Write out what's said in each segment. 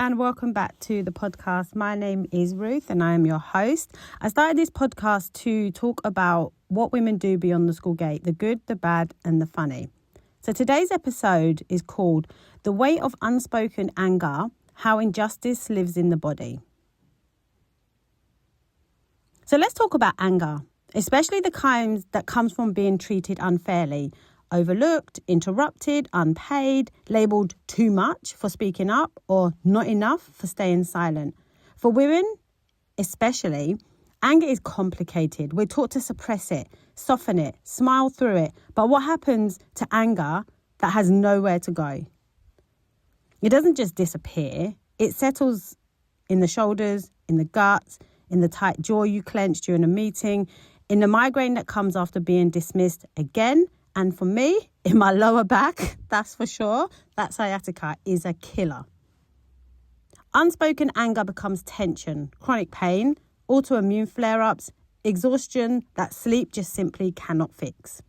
and welcome back to the podcast. My name is Ruth and I am your host. I started this podcast to talk about what women do beyond the school gate, the good, the bad and the funny. So today's episode is called The Weight of Unspoken Anger, How Injustice Lives in the Body. So let's talk about anger, especially the kinds that comes from being treated unfairly, overlooked, interrupted, unpaid, labelled too much for speaking up or not enough for staying silent. For women, especially, anger is complicated. We're taught to suppress it, soften it, smile through it. But what happens to anger that has nowhere to go? It doesn't just disappear. It settles in the shoulders, in the guts, in the tight jaw you clench during a meeting, in the migraine that comes after being dismissed again. And for me, in my lower back, that's for sure, that sciatica is a killer. Unspoken anger becomes tension, chronic pain, autoimmune flare-ups, exhaustion that sleep just simply cannot fix.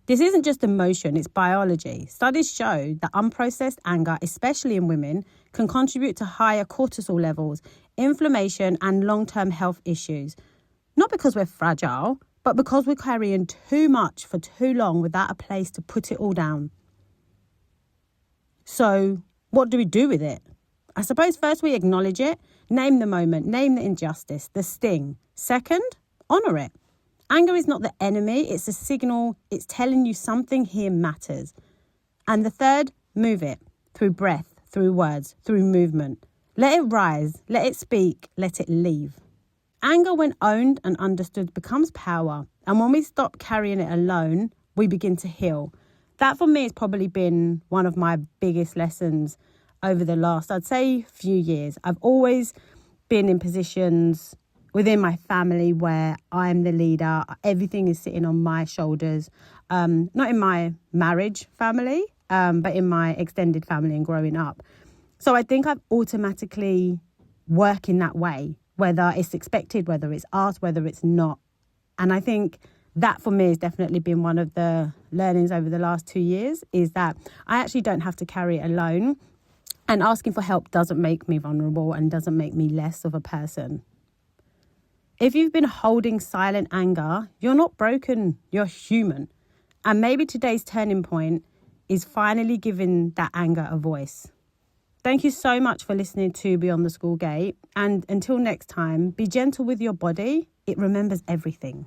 This isn't just emotion, it's biology. Studies show that unprocessed anger, especially in women, can contribute to higher cortisol levels, inflammation and long-term health issues. Not because we're fragile, but because we're carrying too much for too long without a place to put it all down. So what do we do with it? I suppose first we acknowledge it, name the moment, name the injustice, the sting. Second, honour it. Anger is not the enemy, it's a signal, it's telling you something here matters. And the third, move it through breath, through words, through movement. Let it rise, let it speak, let it leave. Anger, when owned and understood, becomes power. And when we stop carrying it alone, we begin to heal. That for me has probably been one of my biggest lessons over the last, I'd say, few years. I've always been in positions within my family where I'm the leader. Everything is sitting on my shoulders. Not in my marriage family, but in my extended family and growing up. So I think I've automatically worked in that way, whether it's expected, whether it's asked, whether it's not. And I think that for me has definitely been one of the learnings over the last 2 years, is that I actually don't have to carry it alone. And asking for help doesn't make me vulnerable and doesn't make me less of a person. If you've been holding silent anger, you're not broken, you're human. And maybe today's turning point is finally giving that anger a voice. Thank you so much for listening to Beyond the School Gate. And until next time, be gentle with your body. It remembers everything.